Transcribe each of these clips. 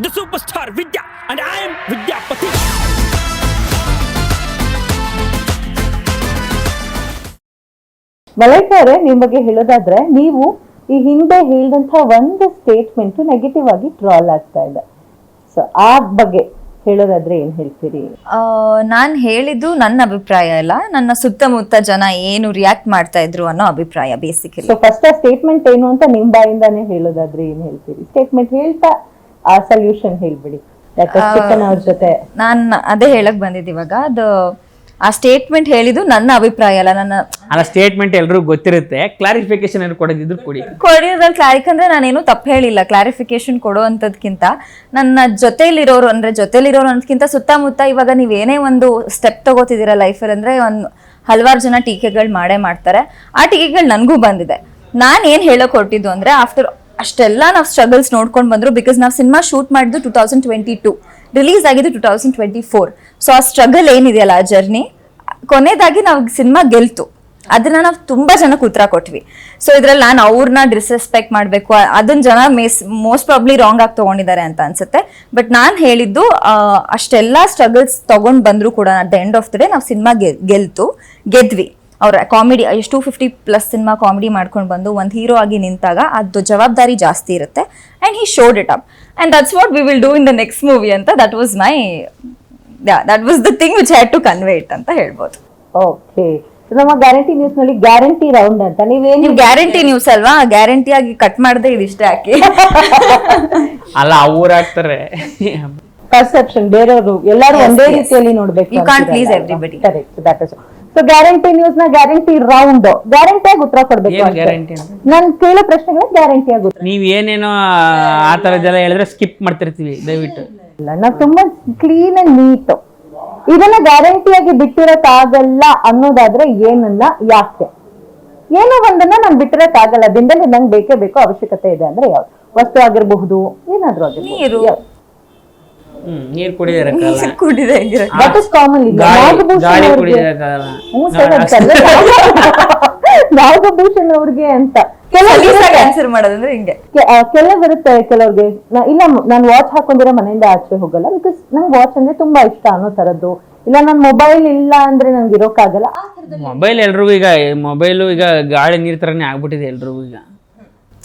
the superstar Vidya, and I am Vidyapati. Malaika ಅವರೇ, ನಿಮ್ಮ ಬಗ್ಗೆ ಹೇಳೋದಾದ್ರೆ ನೀವು ಈ ಹಿಂದೆ ಹೇಳಿದಂತ ಒಂದು ಸ್ಟೇಟ್ಮೆಂಟ್ ನೆಗೆಟಿವ್ ಆಗಿ ಟ್ರಾಲ್ ಆಗ್ತಾ ಇದೆ. ಸೊ ಆ ಬಗ್ಗೆ ಹೇಳೋದಾದ್ರೆ ಏನ್ ಹೇಳ್ತೀರಿ? ನಾನು ಹೇಳಿದ್ದು ನನ್ನ ಅಭಿಪ್ರಾಯ ಅಲ್ಲ, ನನ್ನ ಸುತ್ತಮುತ್ತ ಜನ ಏನು ರಿಯಾಕ್ಟ್ ಮಾಡ್ತಾ ಇದ್ರು ಅನ್ನೋ ಅಭಿಪ್ರಾಯ ಬೇಸಿಕಲಿ. ಸೊ ಫಸ್ಟ್ ಆ ಸ್ಟೇಟ್ಮೆಂಟ್ ಏನು ಅಂತ ನಿಮ್ ಬಾಯಿಂದಾನೇ ಹೇಳೋದಾದ್ರೆ ಏನ್ ಹೇಳ್ತೀರಿ? ಸ್ಟೇಟ್ಮೆಂಟ್ ಹೇಳ್ತಾ ಆ ಸೊಲ್ಯೂಷನ್ ಹೇಳ್ಬಿಡಿ. ಚಿಕ್ಕನ್ ಅವ್ರ ಜೊತೆ ನಾನು ಅದೇ ಹೇಳಕ್ ಬಂದಿದ್ದು ಇವಾಗ. ಅದು ಆ ಸ್ಟೇಟ್ಮೆಂಟ್ ಹೇಳಿದ್ದು ನನ್ನ ಅಭಿಪ್ರಾಯ ಅಲ್ಲ. ನನ್ನ ಸ್ಟೇಟ್ಮೆಂಟ್ ಎಲ್ರಿಗೂ ಗೊತ್ತಿರುತ್ತೆ, ಕ್ಲಾರಿಫಿಕೇಶನ್ ಏನು ಕೊಡೋದಿದ್ರು ಕೊಡೋದ್ರಲ್ಲಿ ಯಾಕಂದ್ರೆ ನಾನೇನು ತಪ್ಪು ಹೇಳಿಲ್ಲ. ಕ್ಲಾರಿಫಿಕೇಶನ್ ಕೊಡುವಂಥದ್ಕಿಂತ ನನ್ನ ಜೊತೆಲಿರೋರು ಅನ್ನೋದಕ್ಕಿಂತ ಸುತ್ತಮುತ್ತ ಇವಾಗ ನೀವೇನೇ ಒಂದು ಸ್ಟೆಪ್ ತಗೋತಿದ್ದೀರಾ ಲೈಫಲ್ಲಿ ಅಂದ್ರೆ ಒಂದು ಹಲವಾರು ಜನ ಟೀಕೆಗಳು ಮಾಡೇ ಮಾಡ್ತಾರೆ. ಆ ಟೀಕೆಗಳು ನನಗೂ ಬಂದಿದೆ. ನಾನು ಏನು ಹೇಳೋಕೆ ಹೊರಟಿದ್ದು ಅಂದ್ರೆ ಆಫ್ಟರ್ ಅಷ್ಟೆಲ್ಲ ನಾವು ಸ್ಟ್ರಗಲ್ಸ್ ನೋಡ್ಕೊಂಡು ಬಂದ್ರು. ಬಿಕಾಸ್ ನಾವು ಸಿನಿಮಾ ಶೂಟ್ ಮಾಡಿದ್ದು 2022, ರಿಲೀಸ್ ಆಗಿದ್ದು 2024. ಸೊ ಆ ಸ್ಟ್ರಗಲ್ ಏನಿದೆಯಲ್ಲ, ಆ ಜರ್ನಿ ಕೊನೆಯದಾಗಿ ನಾವು ಸಿನಿಮಾ ಗೆಲ್ತು. ಅದನ್ನ ನಾವು ತುಂಬಾ ಜನಕ್ಕೆ ಉತ್ತರ ಕೊಟ್ವಿ. ಸೊ ಇದ್ರಲ್ಲಿ ನಾನು ಅವ್ರನ್ನ ಡಿಸ್ರೆಸ್ಪೆಕ್ಟ್ ಮಾಡಬೇಕು ಅದನ್ನ ಜನ ಮೋಸ್ಟ್ ಪ್ರಾಬ್ಲಿ ರಾಂಗ್ ಆಗಿ ತಗೊಂಡಿದ್ದಾರೆ ಅಂತ ಅನ್ಸುತ್ತೆ. ಬಟ್ ನಾನು ಹೇಳಿದ್ದು ಅಷ್ಟೆಲ್ಲ ಸ್ಟ್ರಗಲ್ಸ್ ತಗೊಂಡ್ ಬಂದ್ರು ಕೂಡ at the end of the day ನಾವು ಸಿನಿಮಾ ಗೆದ್ವಿ. ಅವ್ರ ಕಾಮಿಡಿ 250+ ಸಿನಿಮಾ ಕಾಮಿಡಿ ಮಾಡ್ಕೊಂಡು ಬಂದು ಒಂದು ಹೀರೋ ಆಗಿ ನಿಂತಾಗ ಅದು ಜವಾಬ್ದಾರಿ ಜಾಸ್ತಿ ಇರುತ್ತೆ. And he showed it up and that's what we will do in the next movie ಅಂತ. That was the thing which had to convey it ಅಂತ ಹೇಳ್ಬೋದು. ಓಕೆ, ನಮ್ಮ ಗ್ಯಾರಂಟಿ ನ್ಯೂಸ್ ನಲ್ಲಿ ಗ್ಯಾರಂಟಿ ರೌಂಡ್ ಅಂತ ನೀವು ಗ್ಯಾರಂಟಿ ನ್ಯೂಸ್ ಅಲ್ವಾ, guarantee ಆಗಿ cut ಮಾಡದೆ ಇದಿಷ್ಟೇ ಹಾಕಿ ಅಲ್ಲ ಅವ್ರು ಹಾಕ್ತಾರೆ. ಪರ್ಸೆಪ್ಷನ್ ಬೇರೆಯವರು ಎಲ್ಲರೂ ಒಂದೇ ರೀತಿಯಲ್ಲಿ ನೋಡ್ಬೇಕು. You can't please everybody. Correct, that is. So guarantee news ನ ಗ್ಯಾರಂಟಿ ರೌಂಡ್, ಗ್ಯಾರಂಟಿಯಾಗಿ ಉತ್ತರ ಕೊಡ್ಬೇಕು. ಗ್ಯಾರಂಟಿ ನಾನು ಕೇಳೋ ಪ್ರಶ್ನೆಗಳ ಗ್ಯಾರಂಟಿಯಾಗಿ ಉತ್ತರ. ನೀವ್ ಏನೇನೋ ಆ ತರದ್ದೆಲ್ಲ ಹೇಳಿದ್ರೆ ಸ್ಕಿಪ್ ಮಾಡ್ತಿರ್ತೀವಿ, ದಯವಿಟ್ಟು. ಇಲ್ಲ, ನಾವು ತುಂಬಾ ಕ್ಲೀನ್ ಅಂಡ್ ನೀಟ್. ಇದನ್ನ ಗ್ಯಾರಂಟಿಯಾಗಿ ಬಿಟ್ಟಿರಕ್ಕಾಗಲ್ಲ ಅನ್ನೋದಾದ್ರೆ ಏನನ್ನ, ಯಾಕೆ? ಏನೋ ಒಂದನ್ನ ನಾನು ಬಿಟ್ಟಿರಕ್ಕಾಗಲ್ಲ, ದಿನದಲ್ಲಿ ನಂಗೆ ಬೇಕೇ ಬೇಕು, ಅವಶ್ಯಕತೆ ಇದೆ ಅಂದ್ರೆ ಯಾವ್ದು? ವಸ್ತು ಆಗಿರಬಹುದು, ಏನಾದ್ರೂ ನೀರು. ನೀರ್ ಕುಡಿಯೋದಕ್ಕೆ ದಟ್ ಇಸ್ ಕಾಮನ್. ನಾಗಭೂಷಣ್ ಅವ್ರಿಗೆ ಅಂತ ಆನ್ಸರ್ ಮಾಡೋದಂದ್ರೆ ಹಿಂಗೆ ಕೆಲವಿರುತ್ತೆ. ಕೆಲವ್ರಿಗೆ ಇಲ್ಲ, ನಾನು ವಾಚ್ ಹಾಕೊಂಡಿರೋ ಮನೆಯಿಂದ ಆಚೆ ಹೋಗಲ್ಲ ಬಿಕಾಸ್ ನಂಗೆ ವಾಚ್ ಅಂದ್ರೆ ತುಂಬಾ ಇಷ್ಟ ಅನ್ನೋ ತರದ್ದು. ಇಲ್ಲ, ನನ್ ಮೊಬೈಲ್ ಇಲ್ಲ ಅಂದ್ರೆ ನಂಗೆ ಇರೋಕ್ಕಾಗಲ್ಲ. ಮೊಬೈಲ್ ಎಲ್ರಿಗೂ ಈಗ ಮೊಬೈಲು ಈಗ ಗಾಳಿ ನೀರ್ ತರನೇ ಆಗ್ಬಿಟ್ಟಿದೆ ಎಲ್ರಿಗೂ. ಈಗ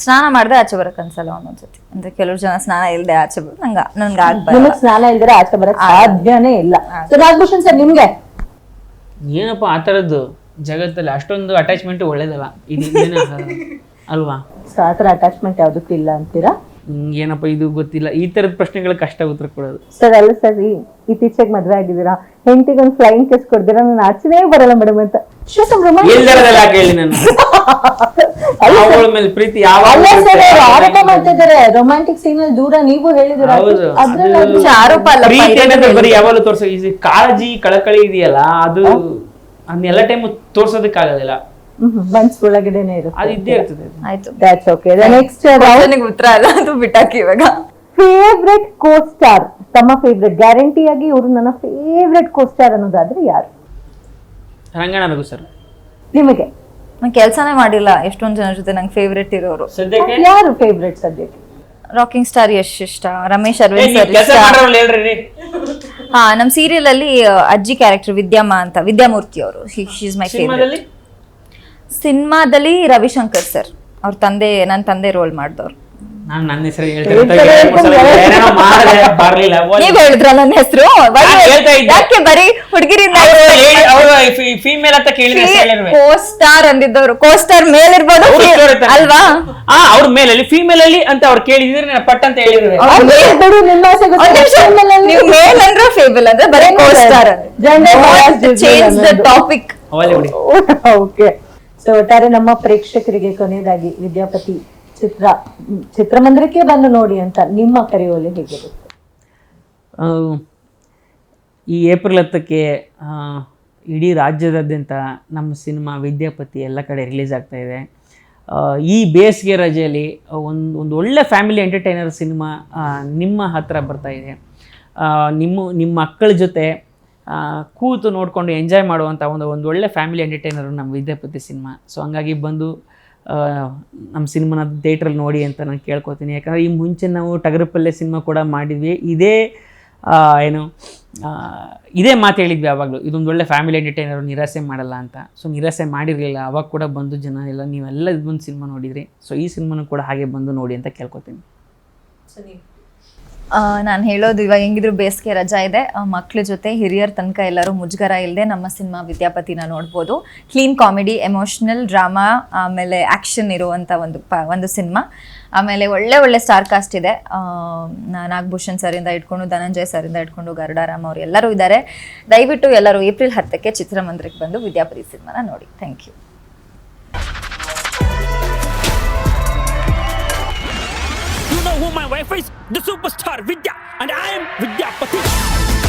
ಸ್ನಾನ ಮಾಡದೆ ಆಚೆ ಬರಕ್ ಅನ್ಸಲ್ಲ ಒಂದೊಂದ್ಸತಿ. ಅಂದ್ರೆ ಕೆಲವ್ರು ಜನ ಸ್ನಾನ ಇಲ್ದೆ ಆಚೆ ನನ್ಗೆ ಆಗ್ಬಾರ್ದು. ಸ್ನಾನ ಇಲ್ದ್ರೆ ಆಚೆ ಬರಕ್ ಸಾಧ್ಯನೇ ಇಲ್ಲ. ನಾಗಭೂಷಣ್ ಸರ್, ನಿಮ್ಗೆ ಏನಪ್ಪ ಆ ತರದ್ದು ಜಗತ್ತಲ್ಲಿ ಅಷ್ಟೊಂದು ಅಟ್ಯಾಚ್ಮೆಂಟ್ ಒಳ್ಳೇದಲ್ಲ ಅಲ್ವಾ? ಸೊ ಆತರ ಅಟ್ಯಾಚ್ಮೆಂಟ್ ಯಾವ್ದಕ್ಕೂ ಇಲ್ಲ ಅಂತೀರಾ? ಏನಪ್ಪ ಇದು ಗೊತ್ತಿಲ್ಲ, ಈ ತರದ ಪ್ರಶ್ನೆಗಳ ಕಷ್ಟ ಉತ್ತರ ಕೊಡೋದು. ಸರ್ ಅಲ್ಲ ಸರ್, ಇತ್ತೀಚೆಗೆ ಮದ್ವೆ ಆಗಿದ್ದೀರಾ, ಹೆಂಡತಿಗೆ ಒಂದು ಫ್ಲೈಂಗ್ ಕಿಸ್ ಕೊಡ್ತೀರಾ, ನಾನು ಆಚೆನೇ ಬರಲ್ಲ ಮೇಡಮ್ ಅಂತ. ಕೇಳಿ ನಾನು ಪ್ರೀತಿ ಆರೋಪ ಮಾಡ್ತಿದ್ದಾರೆ. ರೊಮ್ಯಾಂಟಿಕ್ ಸೀನ್ ಅಲ್ಲಿ ದೂರ ನೀವು ಹೇಳಿದಿರ. ಆರೋಪ ಅಲ್ಲ, ಬರೀ ಯಾವಾಗಲೂ ತೋರ್ಸ ಕಾಳಜಿ ಕಳಕಳಿ ಇದೆಯಲ್ಲ, ಅದು ಅದನ್ನೆಲ್ಲ ಟೈಮ್ ತೋರ್ಸೋದಕ್ಕಾಗೋದಿಲ್ಲ. ಮನ್ಸೊಳಗಡೆನೆ ಇರುತ್ತೆ, ಅದು ಇದ್ದೇ ಇರ್ತದೆ. ಆಯ್ತು, ದಟ್ಸ್ ಓಕೆ. ನೆಕ್ಸ್ಟ್ ಉತ್ತರ ಅಲ್ಲ, ಅದು ಬಿಟ್ಟಾಕಿ. ಇವಾಗ ಫೇವ್ರೆಟ್ ಕೋ ಸ್ಟಾರ್, ತಮ್ಮ ಫೇವ್ರೆಟ್, ಗ್ಯಾರಂಟಿ ಆಗಿ ಇವರು ನನ್ನ ಫೇವ್ರೆಟ್ ಕೋ ಸ್ಟಾರ್ ಅನ್ನೋದಾದ್ರೆ ಯಾರು? ರಂಗಣ್ಣ ರಘು ಸರ್. ನಿಮಗೆ? ನಾನು ಕೆಲಸನೇ ಮಾಡಿಲ್ಲ ಎಷ್ಟೊಂದು ಜನ ಜೊತೆ ನಂಗೆ ಫೇವ್ರೆಟ್ ಇರೋರು. ಸದ್ಯಕ್ಕೆ ಯಾರು ಫೇವ್ರೆಟ್ ಸದ್ಯಕ್ಕೆ? ರಾಕಿಂಗ್ ಸ್ಟಾರ್ ಯಶ್ ಇಷ್ಟ, ರಮೇಶ್ ಅರವಿಂದ್ ಸರ್ ಇಷ್ಟ. ಹಾ, ನಮ್ ಸೀರಿಯಲ್ ಅಲ್ಲಿ ಅಜ್ಜಿ ಕ್ಯಾರೆಕ್ಟರ್ ವಿದ್ಯಾಮ್ಮ ಅಂತ, ವಿದ್ಯಾಮೂರ್ತಿ ಅವರು, ಶಿ ಇಸ್ ಮೈ ಫೇವ್ರೆಟ್. ಸಿನಿಮಾದಲ್ಲಿ ರವಿಶಂಕರ್ ಸರ್, ಅವ್ರ ತಂದೆ, ನನ್ನ ತಂದೆ ರೋಲ್ ಮಾಡಿದವ್ರು. ನಾನು ನನ್ನ ಹೆಸರು ಬರ್ಲಿಲ್ಲ. ನೀವ್ ಹೇಳಿದ್ರ ನನ್ನ ಹೆಸರು? ಯಾಕೆ ಬರೀ ಹುಡುಗಿರಿಂದ ಫೀಮೇಲ್ ಅಂತ ಕೇಳಿದ್ರೆ ಕೋ ಸ್ಟಾರ್ ಅಂದಿದ್ದವ್ರು. ಕೋ ಸ್ಟಾರ್ ಮೇಲ್ ಇರ್ಬೋದು ಅಲ್ವಾ? ಅವ್ರ ಮೇಲಲ್ಲಿ ಫೀಮೇಲ್ ಅಲ್ಲಿ ಅಂತ ಅವ್ರು ಕೇಳಿದ್ರೆ ನಾನು ಪಟ್ ಅಂತ ಹೇಳಿದ್ರೆ ನೀವು ಮೇಲ್ ಅಂದ್ರೆ ಫೇಬಲ್ ಅಂದ್ರೆ ಬರೀ costar. Change the topic. Okay. So ಒಟ್ಟಾರೆ ನಮ್ಮ ಪ್ರೇಕ್ಷಕರಿಗೆ ಕೊನೆಯದಾಗಿ ವಿದ್ಯಾಪತಿ ಚಿತ್ರಮಂದಿರಕ್ಕೆ ಬಂದು ನೋಡಿ ಅಂತ ನಿಮ್ಮ ಕರೆಯೋಲೆ ಹೇಗಿರುತ್ತೆ? ಈ ಏಪ್ರಿಲ್ 10ಕ್ಕೆ ಇಡೀ ರಾಜ್ಯದಾದ್ಯಂತ ನಮ್ಮ ಸಿನಿಮಾ ವಿದ್ಯಾಪತಿ ಎಲ್ಲ ಕಡೆ ರಿಲೀಸ್ ಆಗ್ತಾ ಇದೆ. ಈ ಬೇಸಿಗೆ ರಜೆಯಲ್ಲಿ ಒಂದು ಒಳ್ಳೆ ಫ್ಯಾಮಿಲಿ ಎಂಟರ್ಟೈನರ್ ಸಿನಿಮಾ ನಿಮ್ಮ ಹತ್ರ ಬರ್ತಾ ಇದೆ. ನಿಮ್ಮ ಮಕ್ಕಳ ಜೊತೆ ಕೂತು ನೋಡಿಕೊಂಡು ಎಂಜಾಯ್ ಮಾಡುವಂಥ ಒಂದು ಒಳ್ಳೆ ಫ್ಯಾಮಿಲಿ ಎಂಟರ್ಟೈನರು ನಮ್ಮ ವಿದ್ಯಾಪತಿ ಸಿನಿಮಾ. ಸೊ ಹಂಗಾಗಿ ಬಂದು ನಮ್ಮ ಸಿನಿಮಾನ ಥಿಯೇಟ್ರಲ್ಲಿ ನೋಡಿ ಅಂತ ನಾನು ಕೇಳ್ಕೊತೀನಿ. ಯಾಕಂದರೆ ಈ ಮುಂಚೆ ನಾವು ಟಗರುಪಲ್ಲೆ ಸಿನಿಮಾ ಕೂಡ ಮಾಡಿದ್ವಿ. ಇದೇ ಮಾತು ಹೇಳಿದ್ವಿ ಆವಾಗಲೂ, ಇದೊಂದು ಒಳ್ಳೆ ಫ್ಯಾಮಿಲಿ ಎಂಟರ್ಟೈನರು, ನಿರಾಸೆ ಮಾಡಲ್ಲ ಅಂತ. ಸೊ ನಿರಾಸೆ ಮಾಡಿರಲಿಲ್ಲ. ಅವಾಗ ಕೂಡ ಬಂದು ಜನ ಎಲ್ಲ ನೀವೆಲ್ಲ ಇದೊಂದು ಸಿನಿಮಾ ನೋಡಿದ್ರಿ. ಸೊ ಈ ಸಿನಿಮಾನು ಕೂಡ ಹಾಗೆ ಬಂದು ನೋಡಿ ಅಂತ ಕೇಳ್ಕೊತೀನಿ. ನಾನು ಹೇಳೋದು, ಇವಾಗ ಹೆಂಗಿದ್ರು ಬೇಸಿಗೆ ರಜಾ ಇದೆ, ಮಕ್ಳ ಜೊತೆ ಹಿರಿಯರ ತನಕ ಎಲ್ಲರೂ ಮುಜುಗರ ಇಲ್ಲದೆ ನಮ್ಮ ಸಿನಿಮಾ ವಿದ್ಯಾಪತಿನ ನೋಡ್ಬೋದು. ಕ್ಲೀನ್ ಕಾಮಿಡಿ, ಎಮೋಷ್ನಲ್, ಡ್ರಾಮಾ, ಆಮೇಲೆ ಆ್ಯಕ್ಷನ್ ಇರುವಂಥ ಒಂದು ಸಿನಿಮಾ. ಆಮೇಲೆ ಒಳ್ಳೆ ಸ್ಟಾರ್ ಕಾಸ್ಟ್ ಇದೆ. ನಾಗಭೂಷಣ್ ಸರಿಂದ ಇಟ್ಕೊಂಡು, ಧನಂಜಯ್ ಸರಿಂದ ಇಟ್ಕೊಂಡು, ಗರುಡಾರಾಮ್ ಅವರು ಎಲ್ಲರೂ ಇದ್ದಾರೆ. ದಯವಿಟ್ಟು ಎಲ್ಲರೂ ಏಪ್ರಿಲ್ 10ಕ್ಕೆ ಚಿತ್ರಮಂದಿರಕ್ಕೆ ಬಂದು ವಿದ್ಯಾಪತಿ ಸಿನಿಮಾನ ನೋಡಿ. Thank you. You know who my wife is? The superstar Vidya, and I am Vidyapati.